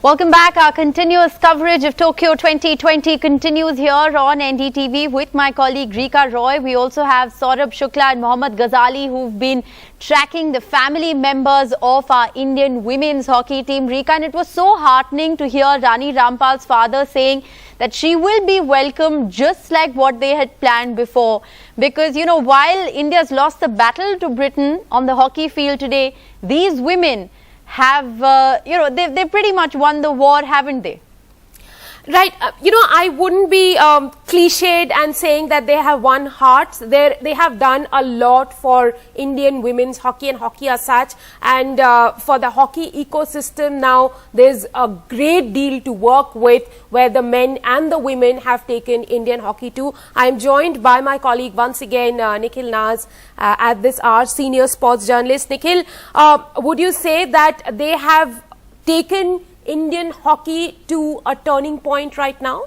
Welcome back. Our continuous coverage of Tokyo 2020 continues here on NDTV with my colleague Rika Roy. We also have Saurabh Shukla and Mohammad Ghazali, who've been tracking the family members of our Indian women's hockey team. Rika, and it was so heartening to hear Rani Rampal's father saying that she will be welcomed just like what they had planned before. Because, you know, while India's lost the battle to Britain on the hockey field today, these women have, they've pretty much won the war, haven't they? Right. I wouldn't be cliched and saying that they have won hearts. They have done a lot for Indian women's hockey and hockey as such. And for the hockey ecosystem now, there's a great deal to work with where the men and the women have taken Indian hockey to. I'm joined by my colleague once again, Nikhil Naz, at this hour, senior sports journalist. Nikhil, would you say that they have taken Indian hockey to a turning point right now?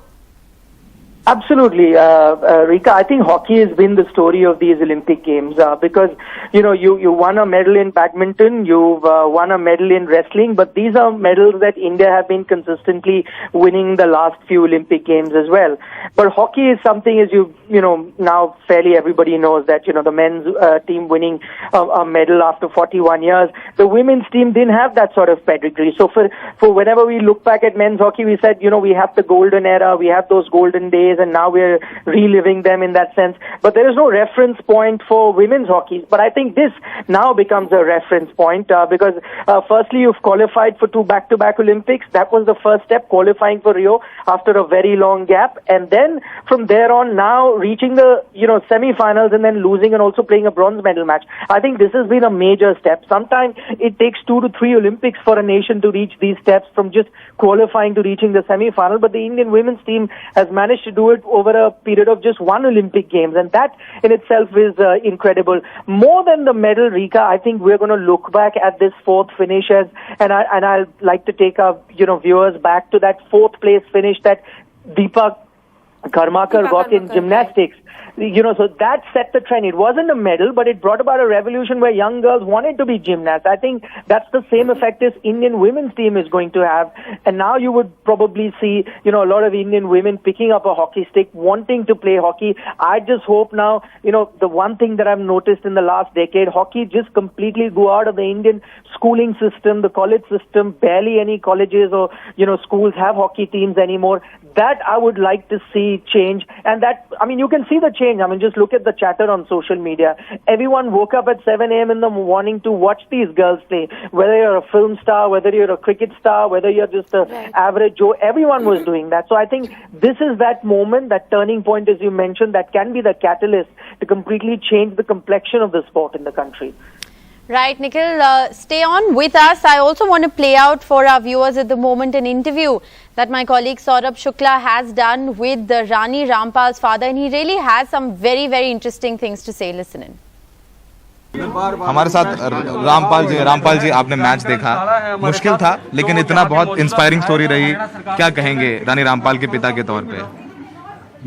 Absolutely, Rika. I think hockey has been the story of these Olympic Games because, you won a medal in badminton, you've won a medal in wrestling, but these are medals that India have been consistently winning the last few Olympic Games as well. But hockey is something, as now fairly everybody knows that, the men's team winning a medal after 41 years. The women's team didn't have that sort of pedigree. So for whenever we look back at men's hockey, we said, we have the golden era, we have those golden days, and now we're reliving them in that sense. But there is no reference point for women's hockey. But I think this now becomes a reference point because firstly, you've qualified for 2 back-to-back Olympics. That was the first step, qualifying for Rio after a very long gap. And then from there on, now reaching the, semi-finals and then losing and also playing a bronze medal match. I think this has been a major step. Sometimes it takes 2 to 3 Olympics for a nation to reach these steps from just qualifying to reaching the semi-final. But the Indian women's team has managed to do it over a period of just 1 Olympic Games, and that in itself is incredible. More than the medal, Rika, I think we're going to look back at this 4th finish and I'd like to take our viewers back to that 4th place finish that Deepa Karmakar got in gymnastics. So that set the trend. It wasn't a medal, but it brought about a revolution where young girls wanted to be gymnasts. I think that's the same effect this Indian women's team is going to have. And now you would probably see, a lot of Indian women picking up a hockey stick, wanting to play hockey. I just hope now, the one thing that I've noticed in the last decade, hockey just completely go out of the Indian schooling system, the college system. Barely any colleges or, schools have hockey teams anymore. That I would like to see change. And that, you can see the change. Just look at the chatter on social media. Everyone woke up at 7 a.m. in the morning to watch these girls play. Whether you're a film star, whether you're a cricket star, whether you're just an average Joe, everyone was doing that. So I think this is that moment, that turning point, as you mentioned, that can be the catalyst to completely change the complexion of the sport in the country. Right, Nikhil, stay on with us. I also want to play out for our viewers at the moment an interview that my colleague Saurabh Shukla has done with the Rani Rampal's father, and he really has some very, very interesting things to say. Listen in. हमारे साथ रामपाल जी आपने match देखा, मुश्किल था लेकिन इतना बहुत inspiring story रही, क्या कहेंगे रानी रामपाल के पिता के तौर पे?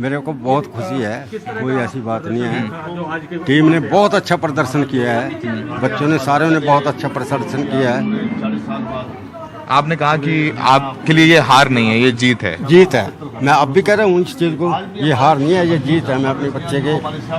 मेरे को बहुत खुशी है, कोई ऐसी बात नहीं है। टीम ने बहुत अच्छा प्रदर्शन किया है, बच्चों ने सारे ने बहुत अच्छा प्रदर्शन किया है। आपने कहा कि आपके लिए ये हार नहीं है, ये जीत है। जीत है, मैं अब भी कह रहा हूँ इस चीज़ को, ये हार नहीं है, ये जीत है। मैं अपने बच्चे के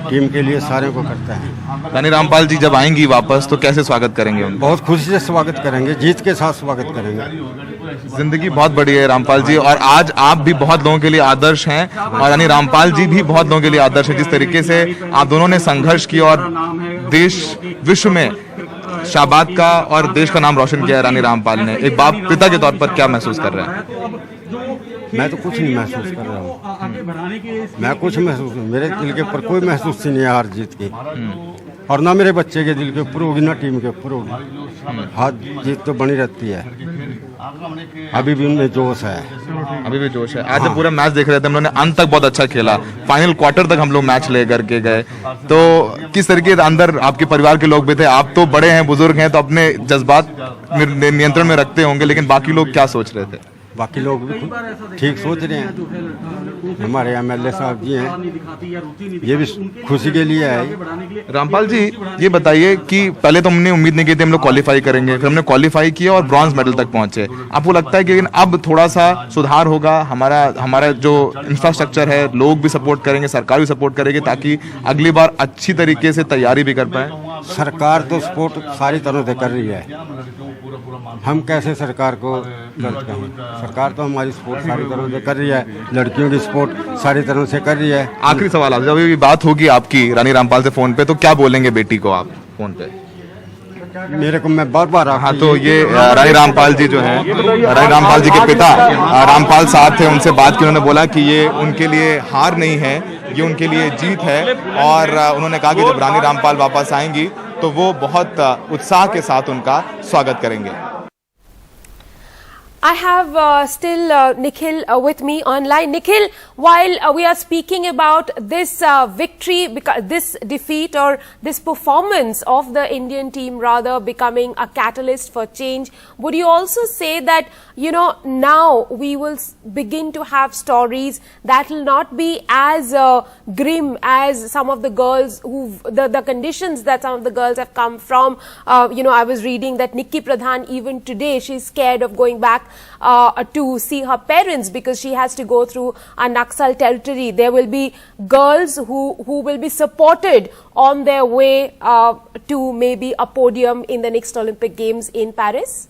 टीम के लिए सारे को करता है। रानी रामपाल जी जब आएंगी वापस तो कैसे स्वागत करेंगे उनका? बहुत खुशी से स्वागत करेंगे, जीत के साथ स्वागत करेंगे। जिंदगी बहुत बड़ी है रामपाल जी, और आज आप भी बहुत लोगों के लिए आदर्श हैं और रानी रामपाल जी भी बहुत लोगों के लिए आदर्श है। जिस तरीके से आप दोनों ने संघर्ष किया और देश विश्व में शाबाद का और देश का नाम रोशन किया है रानी रामपाल ने, एक बाप पिता के तौर पर क्या महसूस कर रहे हैं? मैं तो कुछ नहीं महसूस कर रहा हूँ, मैं कुछ महसूस, मेरे दिल के ऊपर कोई महसूस नहीं है हार जीत की, और ना मेरे बच्चे के दिल के ऊपर होगी ना टीम के ऊपर होगी। हार जीत तो बनी रहती है, अभी भी उनमें जोश है, अभी भी जोश है। आज जब पूरा मैच देख रहे थे हम लोगों ने अंत तक बहुत अच्छा खेला, फाइनल क्वार्टर तक हम लोग मैच ले करके गए, तो किस तरीके से अंदर आपके परिवार के लोग भी थे? आप तो बड़े हैं, बुजुर्ग हैं, तो अपने जज्बात नियंत्रण में रखते होंगे, लेकिन बाकी लोग क्या सोच रहे थे? बाकी लोग भी ठीक सोच रहे हैं। हमारे एमएलए साहब जी हैं, ये भी खुशी के लिए है। रामपाल जी, ये बताइए कि पहले तो हमने उम्मीद नहीं की थी हम लोग क्वालिफाई करेंगे, फिर हमने क्वालिफाई किया और ब्रॉन्ज मेडल तक पहुंचे। आपको लगता है कि अब थोड़ा सा सुधार होगा, हमारा जो इंफ्रास्ट्रक्चर है, लोग भी सपोर्ट करेंगे, सरकार भी सपोर्ट करेगी, ताकि अगली बार अच्छी तरीके से तैयारी भी कर पाए? सरकार तो सपोर्ट सारी तरह से कर रही है, हम कैसे सरकार को गलत कहें? सरकार तो हमारी सपोर्ट सारी तरह से कर रही है, लड़कियों की सपोर्ट सारी तरह से कर रही है। आखिरी सवाल आपसे, जब भी बात होगी आपकी रानी रामपाल से फोन पे, तो क्या बोलेंगे बेटी को आप फोन पे? मेरे को मैं बार हाँ, तो ये रानी रामपाल जी जो हैं, रानी रामपाल जी के पिता रामपाल साहब थे, उनसे बात की, उन्होंने बोला कि ये उनके लिए हार नहीं है, ये उनके लिए जीत है। और उन्होंने कहा कि जब रानी रामपाल वापस आएंगी तो वो बहुत उत्साह के साथ उनका स्वागत करेंगे। I have still Nikhil with me online. Nikhil, while we are speaking about this victory, this defeat or this performance of the Indian team rather becoming a catalyst for change, would you also say that, you know, now we will begin to have stories that will not be as grim as some of the girls the conditions that some of the girls have come from? You know, I was reading that Nikki Pradhan, even today, she's scared of going back to see her parents because she has to go through a Naxal territory. There will be girls who will be supported on their way to maybe a podium in the next Olympic Games in Paris.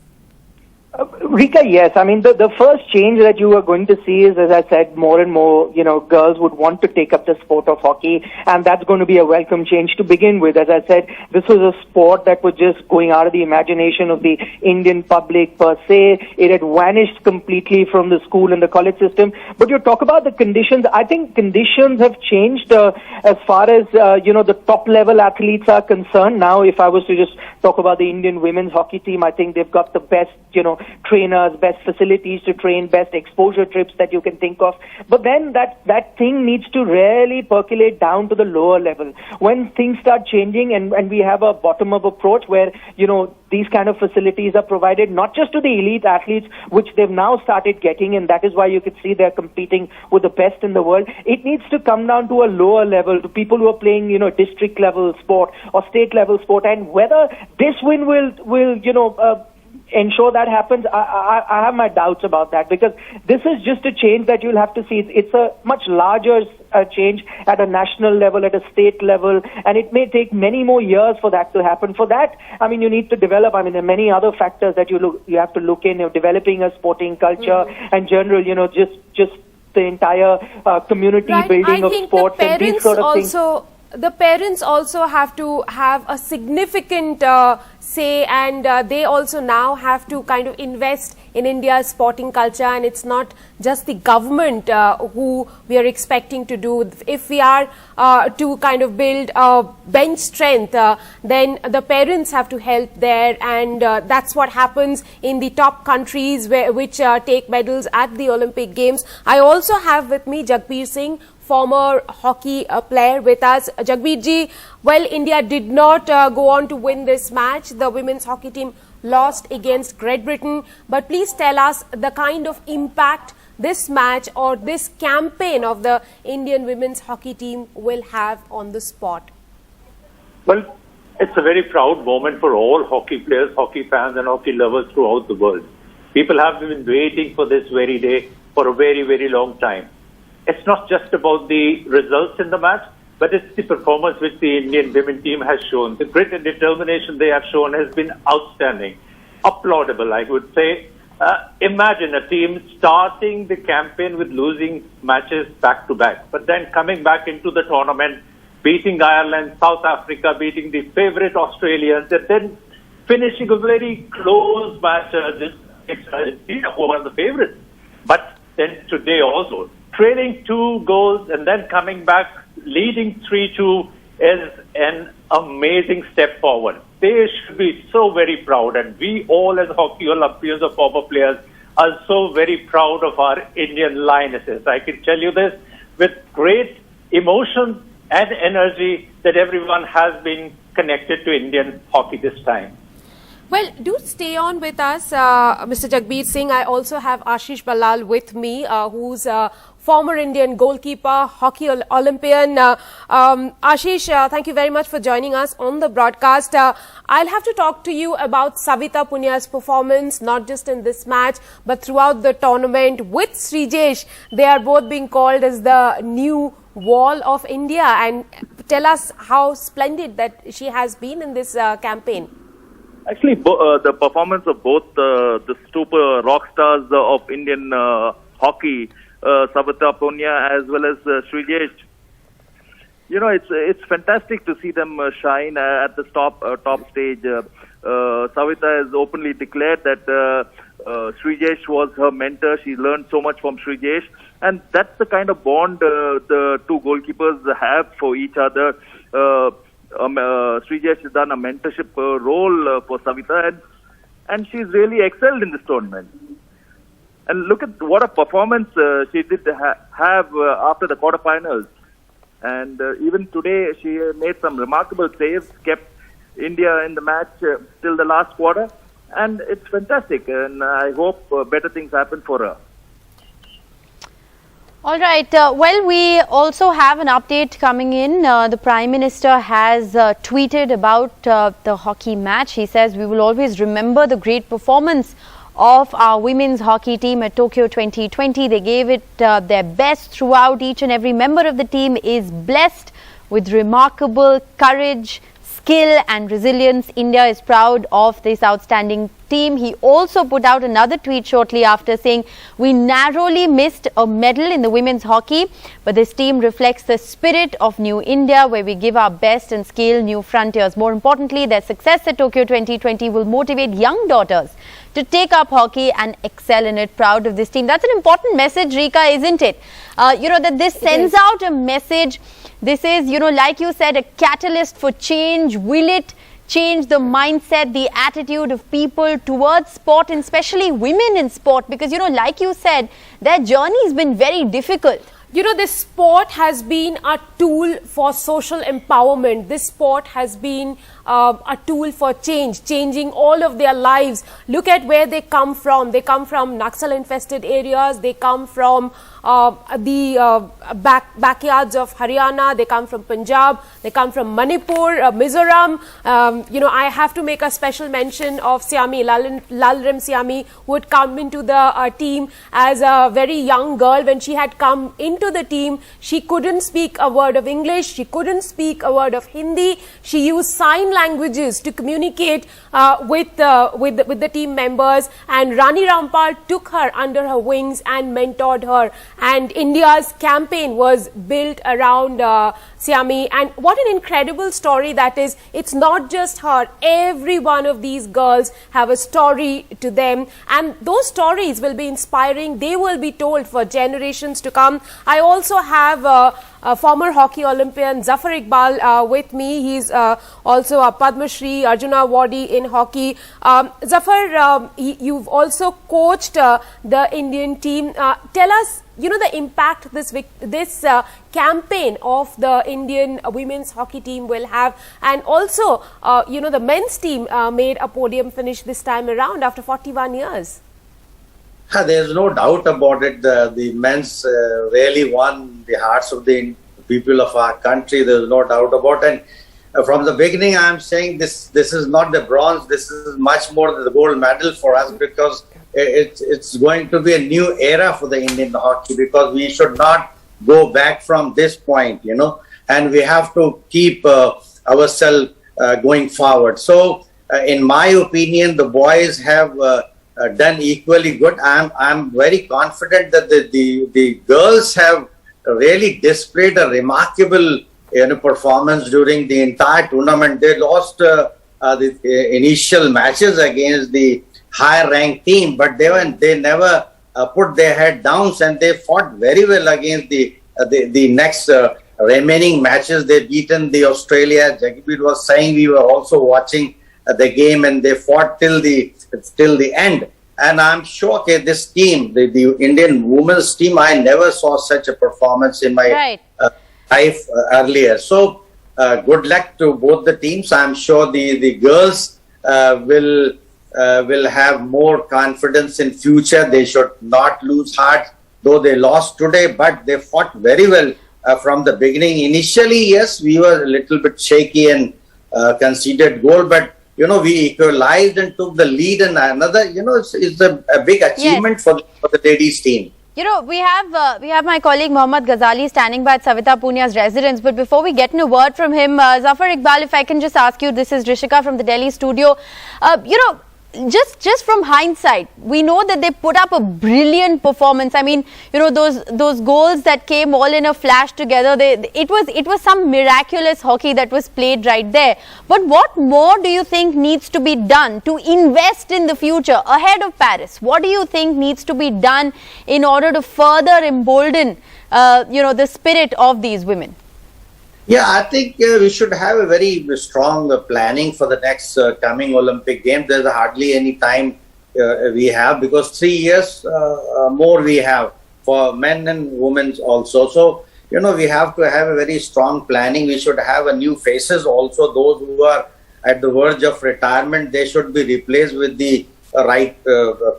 Rika, yes. I mean, the first change that you are going to see is, as I said, more and more, you know, girls would want to take up the sport of hockey, and that's going to be a welcome change to begin with. As I said, this was a sport that was just going out of the imagination of the Indian public per se. It had vanished completely from the school and the college system. But you talk about the conditions. I think conditions have changed as far as, you know, the top level athletes are concerned. Now, if I was to just talk about the Indian women's hockey team, I think they've got the best, you know, trainers, best facilities to train, best exposure trips that you can think of. But then that thing needs to really percolate down to the lower level. When things start changing and we have a bottom-up approach where, you know, these kind of facilities are provided not just to the elite athletes, which they've now started getting, and that is why you could see they're competing with the best in the world. It needs to come down to a lower level, to people who are playing, you know, district level sport or state level sport, and whether this win will you know, ensure that happens, I have my doubts about that, because this is just a change that you'll have to see. It's a much larger change at a national level, at a state level, and it may take many more years for that to happen. For that, I mean, you need to develop, I mean, there are many other factors that you have to look in, you know, developing a sporting culture and general, you know, just the entire community building of sports and these sort of things. The parents also have to have a significant say, and they also now have to kind of invest in India's sporting culture, and it's not just the government who we are expecting to do. If we are to kind of build bench strength, then the parents have to help there, and that's what happens in the top countries which take medals at the Olympic Games. I also have with me Jagbir Singh, former hockey player, with us. Jagbir ji, well, India did not go on to win this match. The women's hockey team lost against Great Britain. But please tell us the kind of impact this match or this campaign of the Indian women's hockey team will have on the sport. Well, it's a very proud moment for all hockey players, hockey fans and hockey lovers throughout the world. People have been waiting for this very day for a very, very long time. It's not just about the results in the match, but it's the performance which the Indian women team has shown. The grit and determination they have shown has been outstanding, applaudable, I would say. Imagine a team starting the campaign with losing matches back to back, but then coming back into the tournament, beating Ireland, South Africa, beating the favorite Australians, and then finishing a very close match against Argentina, who are the favorites. But then today also, trailing 2 goals and then coming back, leading 3-2 is an amazing step forward. They should be so very proud, and we all as hockey Olympians or former players are so very proud of our Indian lionesses. I can tell you this with great emotion and energy that everyone has been connected to Indian hockey this time. Well, do stay on with us, Mr. Jagbir Singh. I also have Ashish Ballal with me, who's former Indian goalkeeper, hockey Olympian. Ashish, thank you very much for joining us on the broadcast. I'll have to talk to you about Savita Punya's performance, not just in this match, but throughout the tournament with Srijesh. They are both being called as the new wall of India. And tell us how splendid that she has been in this campaign. Actually, the performance of both the super rock stars of Indian hockey, Savita Punya as well as Srijesh, you know, it's fantastic to see them shine at the top stage. Savita has openly declared that Srijesh was her mentor. She learned so much from Srijesh, and that's the kind of bond the two goalkeepers have for each other. Srijesh has done a mentorship role for Savita, and she's really excelled in this tournament. And look at what a performance she did have after the quarterfinals. And even today, she made some remarkable saves, kept India in the match till the last quarter. And it's fantastic, and I hope better things happen for her. All right. Well, we also have an update coming in. The Prime Minister has tweeted about the hockey match. He says, we will always remember the great performance of our women's hockey team at Tokyo 2020. They gave it their best throughout. Each and every member of the team is blessed with remarkable courage, skill and resilience. India is proud of this outstanding team. He also put out another tweet shortly after saying, we narrowly missed a medal in the women's hockey, but this team reflects the spirit of New India, where we give our best and scale new frontiers. More importantly, their success at Tokyo 2020 will motivate young daughters to take up hockey and excel in it. Proud of this team. That's an important message, Rika, isn't it? You know, that this sends out a message. This is, you know, like you said, a catalyst for change. Will it change the mindset, the attitude of people towards sport, and especially women in sport? Because, you know, like you said, their journey has been very difficult. You know, this sport has been a tool for social empowerment. This sport has been a tool for change, changing all of their lives. Look at where they come from. They come from Naxal-infested areas. They come from the backyards of Haryana. They come from Punjab. They come from Manipur, Mizoram. You know, I have to make a special mention of Siami, Lalrim Siami, who had come into the team as a very young girl. When she had come into the team, she couldn't speak a word of English. She couldn't speak a word of Hindi. She used sign languages to communicate with the team members. And Rani Rampal took her under her wings and mentored her. And India's campaign was built around Siami. And what an incredible story that is. It's not just her. Every one of these girls have a story to them. And those stories will be inspiring. They will be told for generations to come. I also have a former hockey Olympian, Zafar Iqbal, with me. He's also a Padma Shri, Arjuna Awardee in hockey. Zafar, you've also coached the Indian team. Tell us, you know, the impact this campaign of the Indian women's hockey team will have. And also, you know, the men's team made a podium finish this time around after 41 years. There's no doubt about it. The men's really won the hearts of the people of our country. There's no doubt about it. And from the beginning, I'm saying this is not the bronze. This is much more the gold medal for us, because it's going to be a new era for the Indian hockey, because we should not go back from this point, you know, and we have to keep ourselves going forward. So, in my opinion, the boys have done equally good. I'm very confident that the girls have really displayed a remarkable performance during the entire tournament. They lost the initial matches against the higher ranked team, but they never put their head down, and they fought very well against the next remaining matches. They beaten the Australia. Jagbir was saying, we were also watching the game, and they fought till the end. And I'm sure, okay, this team, the Indian women's team, I never saw such a performance in my life earlier. So good luck to both the teams. I'm sure the girls will have more confidence in future. They should not lose heart, though they lost today, but they fought very well from the beginning. Initially, yes, we were a little bit shaky and conceded goal, but we equalized and took the lead, and another, it's a big achievement for the ladies team. We have my colleague Mohammad Ghazali standing by at Savita Punia's residence. But before we get in a word from him, Zafar Iqbal, if I can just ask you, this is Rishika from the Delhi studio. Just from hindsight, we know that they put up a brilliant performance. I mean, those goals that came all in a flash together. It was some miraculous hockey that was played right there. But what more do you think needs to be done to invest in the future ahead of Paris? What do you think needs to be done in order to further embolden, the spirit of these women? Yeah, I think we should have a very strong planning for the next coming Olympic Games. There's hardly any time we have, because 3 years more we have for men and women also. So, we have to have a very strong planning. We should have a new faces also. Those who are at the verge of retirement, they should be replaced with the right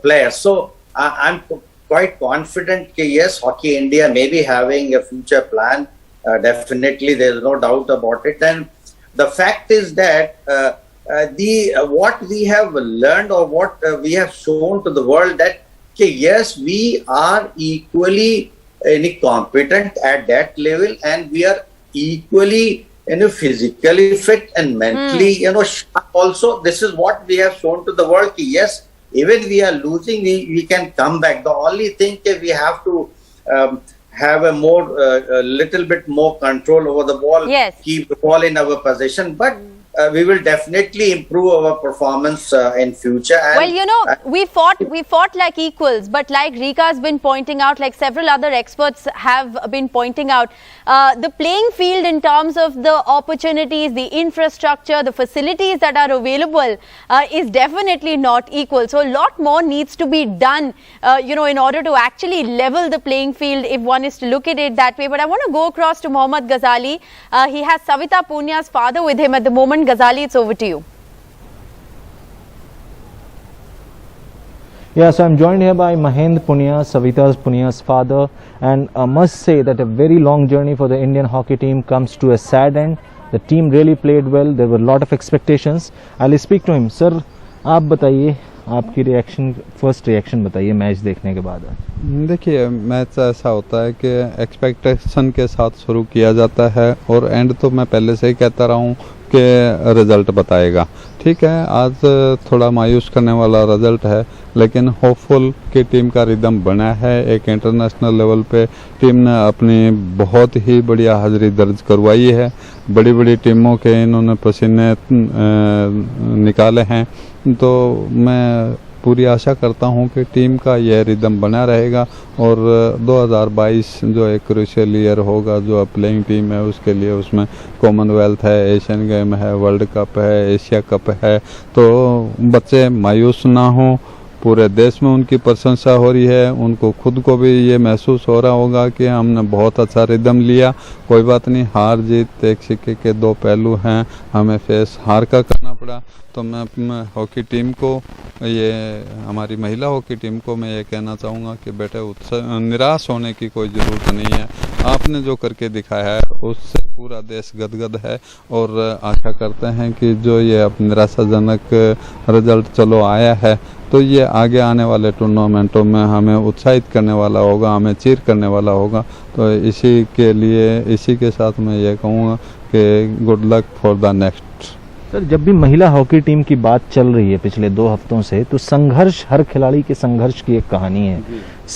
players. So, I'm quite confident that yes, Hockey India may be having a future plan. Definitely, there is no doubt about it. And the fact is that what we have learned, or what we have shown to the world, that yes, we are equally competent at that level, and we are equally physically fit and mentally sharp also. This is what we have shown to the world. Yes, even we are losing, we can come back. The only thing we have to have a little bit more control over the ball, keep the ball in our possession, but we will definitely improve our performance in future. And we fought like equals, but like Rika has been pointing out, like several other experts have been pointing out, the playing field in terms of the opportunities, the infrastructure, the facilities that are available is definitely not equal. So a lot more needs to be done, in order to actually level the playing field, if one is to look at it that way. But I want to go across to Mohammad Ghazali. He has Savita Punia's father with him at the moment. Ghazali, it's over to you. Yeah, so I'm joined here by Mahendra Punia, Savita Punia's father, and I must say that a very long journey for the Indian hockey team comes to a sad end. The team really played well. There were a lot of expectations. I'll speak to him. Sir, आप बताइए, आपकी reaction, first reaction बताइए match देखने के बाद। देखिए, match ऐसा होता है कि एक्सपेक्टेशन के साथ शुरू किया जाता है, और एंड तो मैं पहले से ही कहता रहा हूँ कि रिजल्ट बताएगा। ठीक है, आज थोड़ा मायूस करने वाला रिजल्ट है, लेकिन होपफुल कि टीम का रिदम बना है। एक इंटरनेशनल लेवल पे टीम ने अपनी बहुत ही बढ़िया हाजिरी दर्ज करवाई है। बड़ी बड़ी टीमों के इन्होंने पसीने निकाले हैं, तो मैं पूरी आशा करता हूं कि टीम का यह रिदम बना रहेगा, और 2022 जो एक क्रूशियल ईयर होगा, जो प्लेइंग टीम है उसके लिए, उसमें कॉमनवेल्थ है, एशियन गेम है, वर्ल्ड कप है, एशिया कप है, तो बच्चे मायूस ना हों। पूरे देश में उनकी प्रशंसा हो रही है, उनको खुद को भी ये महसूस हो रहा होगा कि हमने बहुत अच्छा रिदम लिया। कोई बात नहीं, हार जीत एक सिक्के के दो पहलू हैं, हमें फेस हार का करना पड़ा। तो मैं अपने हॉकी टीम को, ये हमारी महिला हॉकी टीम को मैं ये कहना चाहूँगा कि बेटे निराश होने की कोई ज़रूरत नहीं है। आपने जो करके दिखाया है उससे पूरा देश गदगद है, और आशा करते हैं कि जो ये अब निराशाजनक रिजल्ट चलो आया है, तो ये आगे आने वाले टूर्नामेंटों में हमें उत्साहित करने वाला होगा, हमें चीर करने वाला होगा। तो इसी के साथ मैं ये कहूँगा कि good luck for the next. Sir, जब भी महिला हॉकी टीम की बात चल रही है पिछले 2 हफ्तों से, तो संघर्ष, हर खिलाड़ी के संघर्ष की एक कहानी है।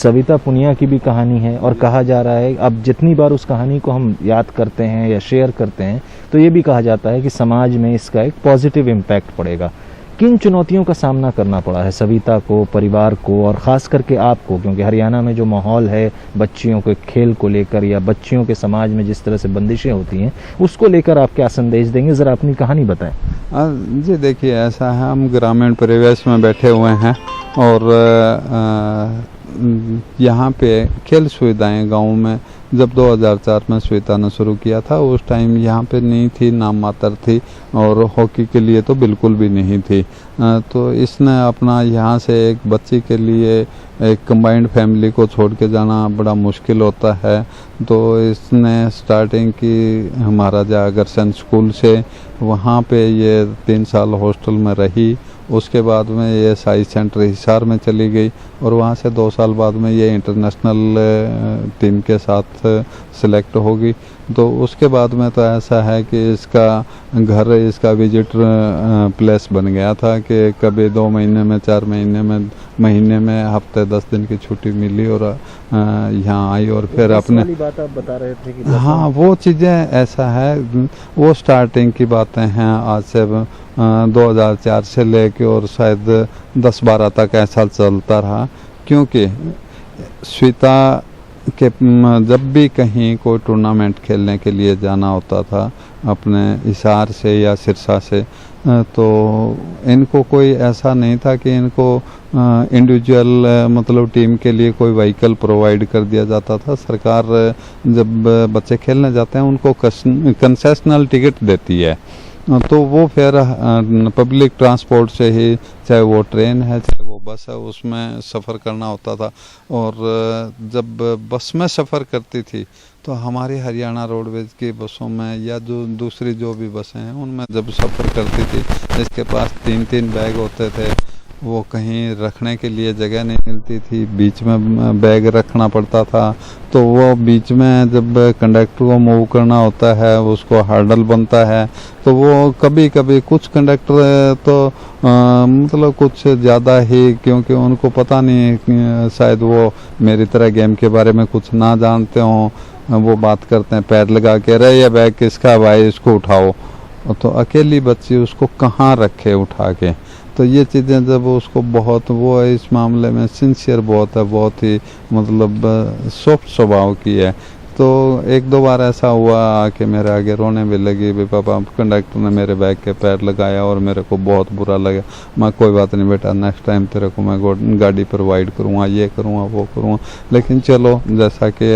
सविता पुनिया की भी कहानी है, और कहा जा रहा है, अब जितनी बार उस कहानी को हम याद करते हैं या शेयर करते हैं, तो ये भी कहा जाता है कि समाज में इसका एक पॉजिटिव इम्पैक्ट पड़ेगा। किन चुनौतियों का सामना करना पड़ा है सविता को, परिवार को, और ख़ास करके आपको, क्योंकि हरियाणा में जो माहौल है बच्चियों के खेल को लेकर, या बच्चियों के समाज में जिस तरह से बंदिशें होती हैं, उसको लेकर आप क्या संदेश देंगे? ज़रा अपनी कहानी बताएं। जी देखिए, ऐसा है, हम ग्रामीण परिवेश में बैठे हुए हैं, और यहाँ पे खेल सुविधाएं गाँव में जब 2004 में श्वेता ने शुरू किया था उस टाइम यहाँ पे नहीं थी, नाम मात्र थी, और हॉकी के लिए तो बिल्कुल भी नहीं थी। तो इसने अपना यहाँ से एक बच्ची के लिए एक कंबाइंड फैमिली को छोड़ के जाना बड़ा मुश्किल होता है, तो इसने स्टार्टिंग की महाराजा अग्रसेन स्कूल से, वहाँ पे ये 3 साल हॉस्टल में रही। उसके बाद में ये साई सेंटर हिसार में चली गई और वहाँ से 2 साल बाद में ये इंटरनेशनल टीम के साथ सिलेक्ट होगी। तो उसके बाद में तो ऐसा है कि इसका घर, इसका विजिट प्लेस बन गया था कि कभी 2 महीने में, 4 महीने में हफ्ते 10 दिन की छुट्टी मिली और यहाँ आई और फिर अपने बात आप बता रहे थे कि हाँ, वो चीज़ें ऐसा है, वो स्टार्टिंग की बातें हैं। आज से 2004 से लेके और शायद 10-12 तक ऐसा चलता रहा, क्योंकि श्वेता के जब भी कहीं कोई टूर्नामेंट खेलने के लिए जाना होता था अपने हिसार से या सिरसा से, तो इनको कोई ऐसा नहीं था कि इनको इंडिविजुअल मतलब टीम के लिए कोई व्हीकल प्रोवाइड कर दिया जाता था। सरकार जब बच्चे खेलने जाते हैं उनको कंसेशनल टिकट देती है, तो वो फिर पब्लिक ट्रांसपोर्ट से ही, चाहे वो ट्रेन है चाहे वो बस है, उसमें सफ़र करना होता था। और जब बस में सफ़र करती थी तो हमारी हरियाणा रोडवेज की बसों में या जो दूसरी जो भी बसें हैं उनमें जब सफ़र करती थी, इसके पास 3-3 बैग होते थे, वो कहीं रखने के लिए जगह नहीं मिलती थी, बीच में बैग रखना पड़ता था। तो वो बीच में जब कंडक्टर को मूव करना होता है उसको हर्डल बनता है, तो वो कभी कभी कुछ कंडक्टर तो मतलब कुछ ज़्यादा ही, क्योंकि उनको पता नहीं, शायद वो मेरी तरह गेम के बारे में कुछ ना जानते हों, वो बात करते हैं पैर लगा के, अरे ये बैग किसका भाई, इसको उठाओ। तो अकेली बच्ची उसको कहाँ रखे उठा के। तो ये चीज़ें जब उसको बहुत, वो इस मामले में सिंसियर बहुत है, बहुत ही मतलब सॉफ्ट स्वभाव की है। तो 1-2 बार ऐसा हुआ आके मेरे आगे रोने भी लगी, भी पापा कंडक्टर ने मेरे बैग के पैर लगाया और मेरे को बहुत बुरा लगा। मैं कोई बात नहीं बेटा, नेक्स्ट टाइम तेरे को मैं गाड़ी प्रोवाइड करूँगा, ये करूँगा वो करूँगा। लेकिन चलो, जैसा कि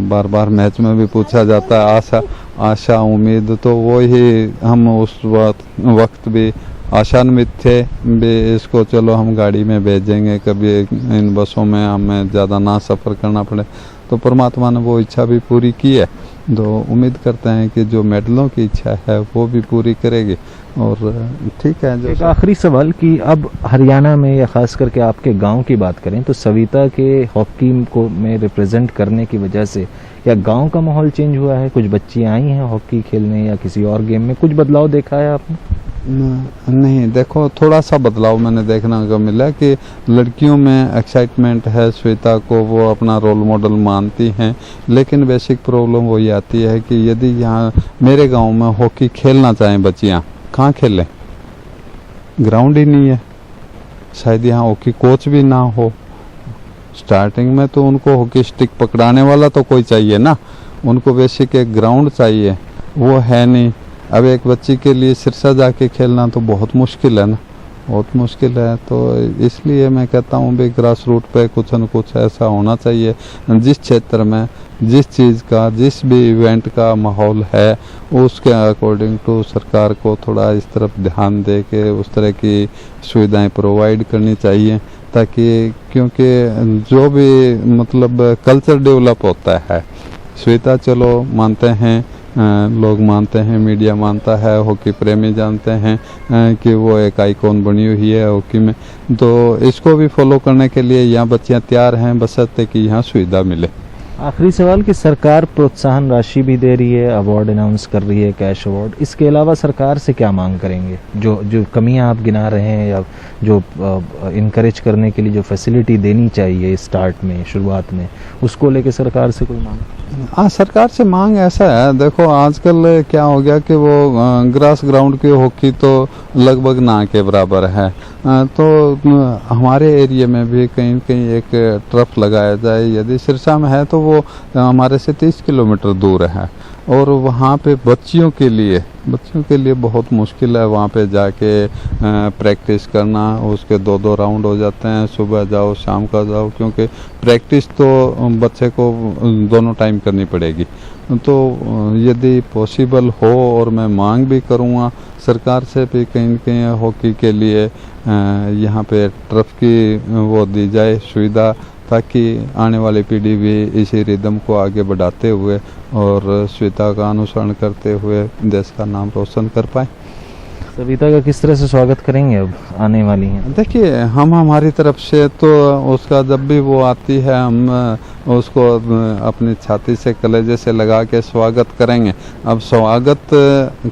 बार बार मैच में भी पूछा जाता है आशा उम्मीद, तो वो ही हम उस वक्त भी आशान्वित थे भी, इसको चलो हम गाड़ी में भेजेंगे, कभी इन बसों में हमें ज़्यादा ना सफ़र करना पड़े। तो परमात्मा ने वो इच्छा भी पूरी की है, तो उम्मीद करते हैं कि जो मेडलों की इच्छा है वो भी पूरी करेगी। और ठीक है, जो एक आखिरी सवाल कि अब हरियाणा में या ख़ास करके आपके गांव की बात करें तो सविता के हॉकी को में रिप्रेजेंट करने की वजह से या गांव का माहौल चेंज हुआ है? कुछ बच्चियां आई हैं हॉकी खेलने या किसी और गेम में, कुछ बदलाव देखा है आपने? नहीं, देखो थोड़ा सा बदलाव मैंने देखने को मिला कि लड़कियों में एक्साइटमेंट है, श्वेता को वो अपना रोल मॉडल मानती हैं। लेकिन बेसिक प्रॉब्लम वही आती है कि यदि यहाँ मेरे गांव में हॉकी खेलना चाहें बच्चियाँ, कहाँ खेलें? ग्राउंड ही नहीं है, शायद यहाँ हॉकी कोच भी ना हो। स्टार्टिंग में तो उनको हॉकी स्टिक पकड़ाने वाला तो कोई चाहिए ना, उनको बेसिक एक ग्राउंड चाहिए, वो है नहीं। अब एक बच्ची के लिए सिरसा जाके खेलना तो बहुत मुश्किल है ना, बहुत मुश्किल है। तो इसलिए मैं कहता हूँ भी ग्रास रूट पे कुछ न कुछ ऐसा होना चाहिए, जिस क्षेत्र में जिस चीज़ का, जिस भी इवेंट का माहौल है उसके अकॉर्डिंग टू सरकार को थोड़ा इस तरफ ध्यान दे के उस तरह की सुविधाएं प्रोवाइड करनी चाहिए, ताकि क्योंकि जो भी मतलब कल्चर डेवलप होता है, श्वेता चलो मानते हैं, लोग मानते हैं, मीडिया मानता है, हॉकी प्रेमी जानते हैं कि वो एक आइकॉन बनी हुई है हॉकी में, तो इसको भी फॉलो करने के लिए यहाँ बच्चियाँ तैयार हैं, बशर्ते कि यहाँ सुविधा मिले। आखिरी सवाल कि सरकार प्रोत्साहन राशि भी दे रही है, अवार्ड अनाउंस कर रही है, कैश अवार्ड, इसके अलावा सरकार से क्या मांग करेंगे? जो कमियां आप गिना रहे हैं या जो इनकरेज करने के लिए जो फैसिलिटी देनी चाहिए स्टार्ट में, शुरुआत में, उसको लेके सरकार से कोई मांग? हाँ, सरकार से मांग ऐसा है, देखो आजकल क्या हो गया कि वो ग्रास ग्राउंड की हॉकी तो लगभग ना के बराबर है। तो हमारे एरिया में भी कहीं न कहीं एक ट्रफ लगाया जाए। यदि सिरसा में है तो वो हमारे से 30 किलोमीटर दूर है और वहाँ पे बच्चियों के लिए बहुत मुश्किल है वहाँ पे जाके प्रैक्टिस करना। उसके 2-2 राउंड हो जाते हैं, सुबह जाओ शाम का जाओ, क्योंकि प्रैक्टिस तो बच्चे को दोनों टाइम करनी पड़ेगी। तो यदि पॉसिबल हो, और मैं मांग भी करूँगा सरकार से भी कहीं न कहीं हॉकी के लिए यहाँ पे ट्रफ की वो दी जाए सुविधा, ताकि आने वाली पीढ़ी भी इसी रिदम को आगे बढ़ाते हुए और सविता का अनुसरण करते हुए देश का नाम रोशन कर पाए। सविता का किस तरह से स्वागत करेंगे अब आने वाली हैं? देखिए, हम हमारी तरफ से तो उसका जब भी वो आती है हम उसको अपनी छाती से कलेजे से लगा के स्वागत करेंगे। अब स्वागत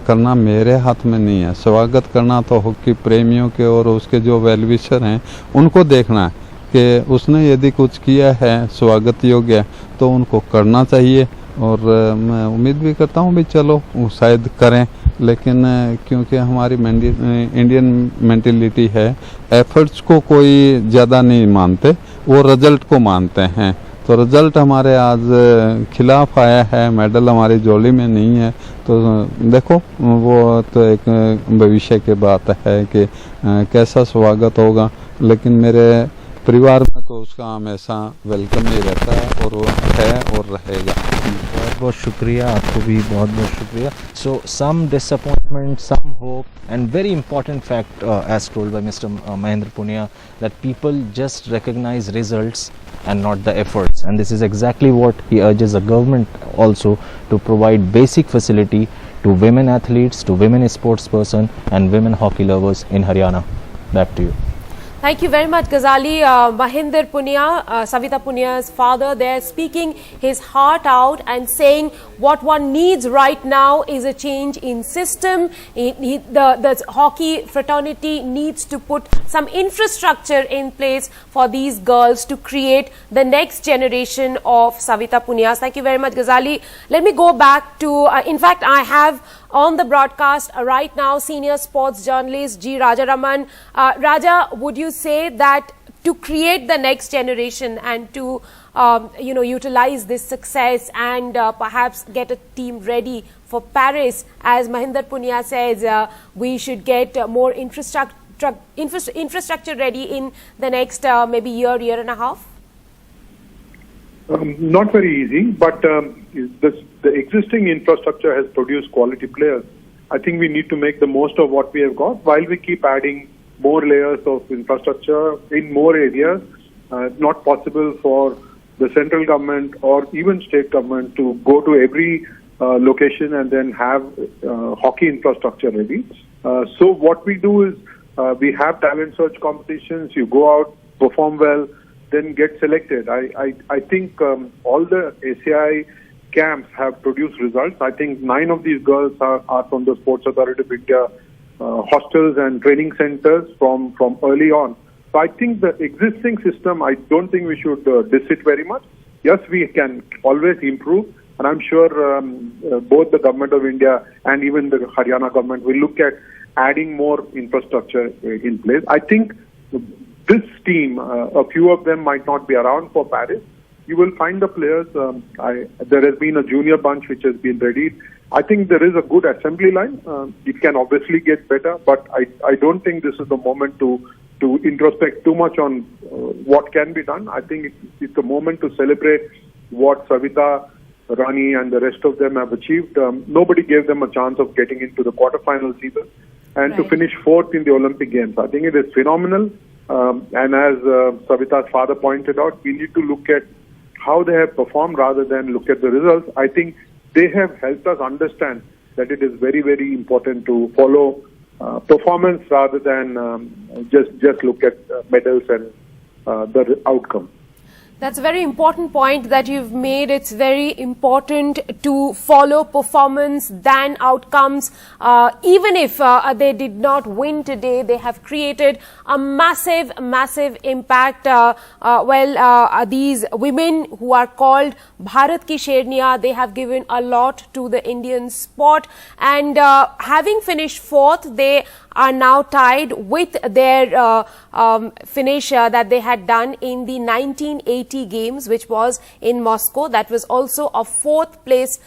करना मेरे हाथ में नहीं है, स्वागत करना तो हॉकी प्रेमियों के और उसके जो वेलविशर हैं उनको देखना है कि उसने यदि कुछ किया है स्वागत योग्य तो उनको करना चाहिए। और मैं उम्मीद भी करता हूँ भी चलो शायद करें, लेकिन क्योंकि हमारी इंडियन मेंटेलिटी है, एफर्ट्स को कोई ज़्यादा नहीं मानते, वो रिजल्ट को मानते हैं। तो रिजल्ट हमारे आज खिलाफ आया है, मेडल हमारी झोली में नहीं है। तो देखो वो तो एक भविष्य की बात है कि कैसा स्वागत होगा, लेकिन मेरे परिवार में तो उसका हमेशा वेलकम ही रहता है और वो है और रहेगा। बहुत बहुत शुक्रिया, आपको भी बहुत बहुत शुक्रिया। So some disappointment, some hope and very important fact as told by mister Mahendra Punia, that people just recognize results and not the efforts, and this is exactly what he urges the government also to provide basic facility to women athletes, to women sports person and women hockey lovers in Haryana. Back to you. Thank you very much, Ghazali. Mahendra Punia, Savita Punia's father, there speaking his heart out and saying what one needs right now is a change in system. The hockey fraternity needs to put some infrastructure in place for these girls to create the next generation of Savita Punias. Thank you very much, Ghazali. Let me go back to, in fact, I have on the broadcast right now senior sports journalist G. Rajaraman. Raja, would you say that to create the next generation and to utilize this success and perhaps get a team ready for Paris, as Mahendra Punia says, we should get more infrastructure ready in the next maybe year and a half? Not very easy, but the existing infrastructure has produced quality players. I think we need to make the most of what we have got while we keep adding more layers of infrastructure in more areas. It's not possible for the central government or even state government to go to every location and then have hockey infrastructure ready. So what we do is we have talent search competitions. You go out, perform well, then get selected. I think all the ACI camps have produced results. I think 9 of these girls are from the Sports Authority of India hostels and training centers from early on. So I think the existing system, I don't think we should diss it very much. Yes, we can always improve, and I'm sure both the government of India and even the Haryana government will look at adding more infrastructure in place. I think this team, a few of them might not be around for Paris. You will find the players. There has been a junior bunch which has been ready. I think there is a good assembly line. It can obviously get better, but I don't think this is the moment to introspect too much on what can be done. I think it's a moment to celebrate what Savita, Rani and the rest of them have achieved. Nobody gave them a chance of getting into the quarterfinals either. And to finish 4th in the Olympic Games, I think it is phenomenal. And as Savita's father pointed out, we need to look at how they have performed rather than look at the results. I think they have helped us understand that it is very, very important to follow performance rather than just look at medals and the outcome. That's a very important point that you've made. It's very important to follow performance than outcomes. Even if they did not win today, they have created a massive impact. These women who are called Bharat Ki Sherniya, they have given a lot to the Indian sport. And having finished 4th, they are now tied with their finish that they had done in the 1980 games, which was in Moscow. That was also a 4th place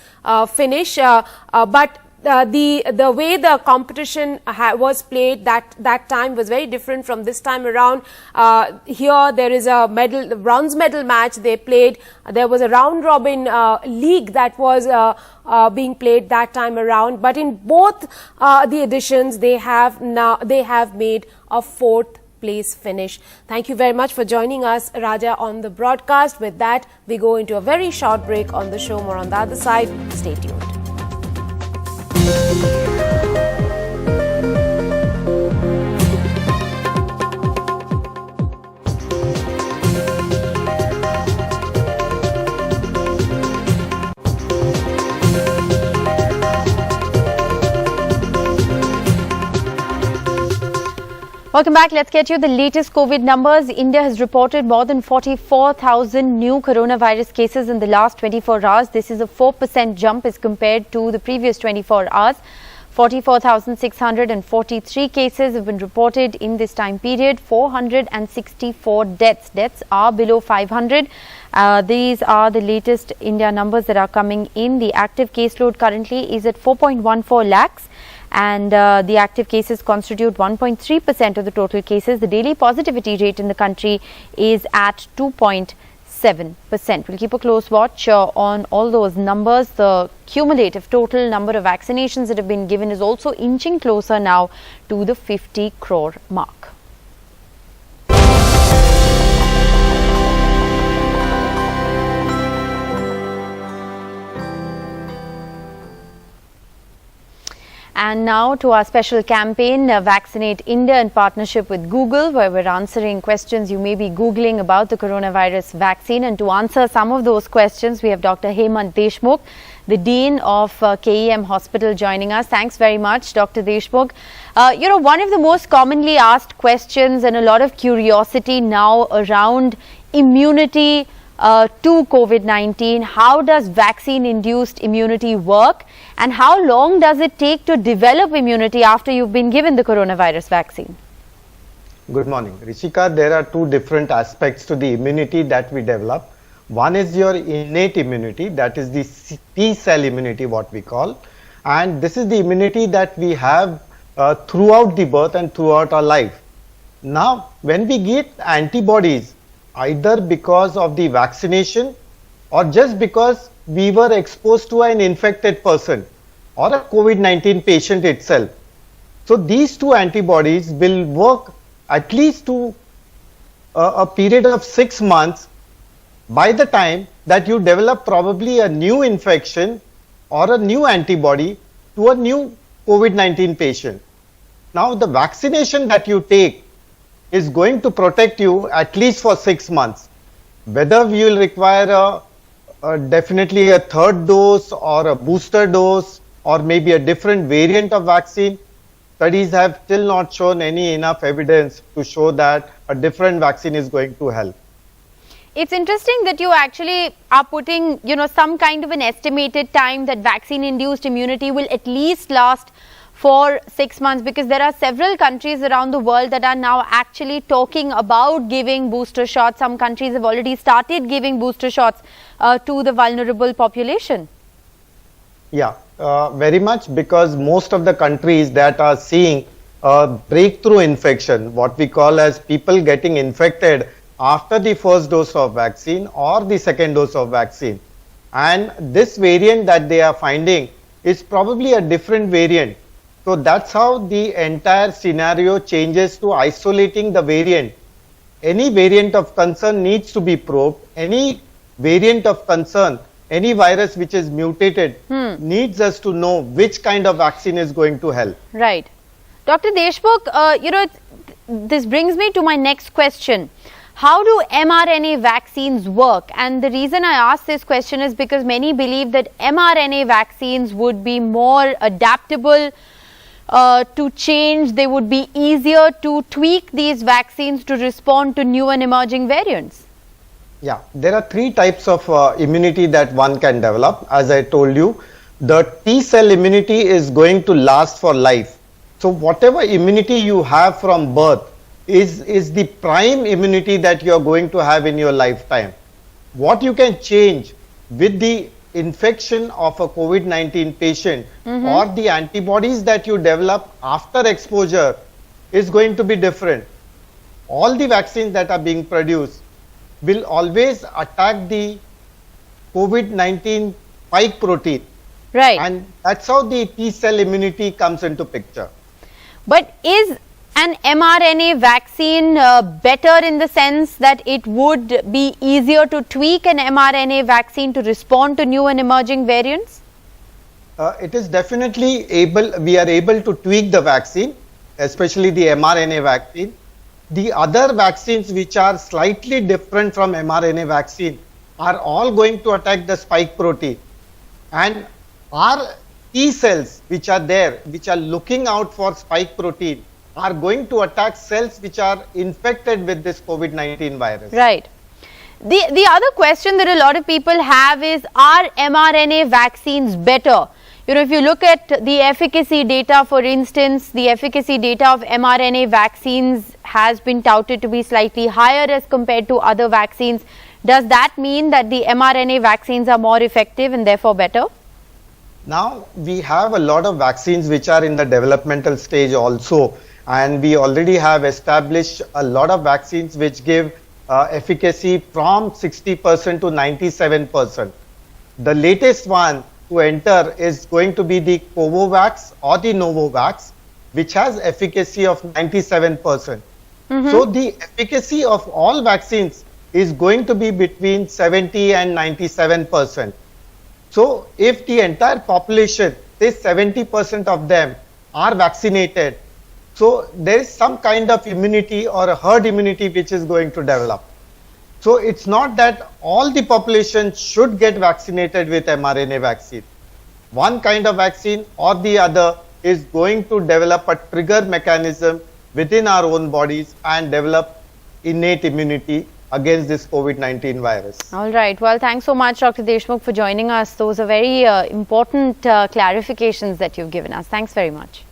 finish, but the way the competition was played that time was very different from this time around. Here there is a bronze medal match they played. There was a round robin league that was being played that time around, but in both the editions they have made a 4th place finish. Thank you very much for joining us, Raja, on the broadcast. With that, we go into a very short break on the show. More on the other side. Stay tuned. Welcome back. Let's get you the latest COVID numbers. India has reported more than 44,000 new coronavirus cases in the last 24 hours. This is a 4% jump as compared to the previous 24 hours. 44,643 cases have been reported in this time period. 464 deaths. Deaths are below 500. These are the latest India numbers that are coming in. The active caseload currently is at 4.14 lakhs. And the active cases constitute 1.3% of the total cases. The daily positivity rate in the country is at 2.7%. We'll keep a close watch on all those numbers. The cumulative total number of vaccinations that have been given is also inching closer now to the 50 crore mark. And now to our special campaign, Vaccinate India, in partnership with Google, where we're answering questions you may be Googling about the coronavirus vaccine. And to answer some of those questions, we have Dr. Hemant Deshmukh, the Dean of KEM Hospital, joining us. Thanks very much, Dr. Deshmukh. One of the most commonly asked questions and a lot of curiosity now around immunity to COVID-19. How does vaccine-induced immunity work? And how long does it take to develop immunity after you've been given the coronavirus vaccine? Good morning. Rishika, there are two different aspects to the immunity that we develop. One is your innate immunity, that is the T-cell immunity, what we call. And this is the immunity that we have throughout the birth and throughout our life. Now, when we get antibodies, either because of the vaccination or just because we were exposed to an infected person or a COVID-19 patient itself. So these two antibodies will work at least to a period of 6 months by the time that you develop probably a new infection or a new antibody to a new COVID-19 patient. Now the vaccination that you take is going to protect you at least for 6 months. Whether we will require definitely a third dose or a booster dose or maybe a different variant of vaccine, studies have still not shown any enough evidence to show that a different vaccine is going to help. It's interesting that you actually are putting, some kind of an estimated time that vaccine-induced immunity will at least last for 6 months, because there are several countries around the world that are now actually talking about giving booster shots. Some countries have already started giving booster shots to the vulnerable population. Yeah, very much, because most of the countries that are seeing a breakthrough infection, what we call as people getting infected after the first dose of vaccine or the second dose of vaccine. And this variant that they are finding is probably a different variant. So that's how the entire scenario changes to isolating the variant. Any variant of concern needs to be probed. Any variant of concern, any virus which is mutated needs us to know which kind of vaccine is going to help. Right. Dr. Deshmukh, this brings me to my next question. How do mRNA vaccines work? And the reason I ask this question is because many believe that mRNA vaccines would be more adaptable to change. They would be easier to tweak these vaccines to respond to new and emerging variants. Yeah, there are three types of immunity that one can develop. As I told you, the T-cell immunity is going to last for life. So whatever immunity you have from birth is the prime immunity that you are going to have in your lifetime. What you can change with the infection of a COVID-19 patient or the antibodies that you develop after exposure is going to be different. All the vaccines that are being produced will always attack the COVID-19 spike protein. Right. And that's how the T cell immunity comes into picture. But is an mRNA vaccine better in the sense that it would be easier to tweak an mRNA vaccine to respond to new and emerging variants? It is definitely we are able to tweak the vaccine, especially the mRNA vaccine. The other vaccines which are slightly different from mRNA vaccine are all going to attack the spike protein. And our T cells which are there, which are looking out for spike protein, are going to attack cells which are infected with this COVID-19 virus. Right. The other question that a lot of people have is, are mRNA vaccines better? You know, if you look at the efficacy data, for instance, the efficacy data of mRNA vaccines has been touted to be slightly higher as compared to other vaccines. Does that mean that the mRNA vaccines are more effective and therefore better? Now, we have a lot of vaccines which are in the developmental stage also, and we already have established a lot of vaccines which give efficacy from 60% to 97%. The latest one to enter is going to be the Covovax or the Novavax, which has efficacy of 97%. So the efficacy of all vaccines is going to be between 70 and 97%. So if the entire population, say 70% of them are vaccinated, so there is some kind of immunity or a herd immunity which is going to develop. So it's not that all the population should get vaccinated with mRNA vaccine. One kind of vaccine or the other is going to develop a trigger mechanism within our own bodies and develop innate immunity against this COVID-19 virus. All right. Well, thanks so much, Dr. Deshmukh, for joining us. Those are very important clarifications that you've given us. Thanks very much.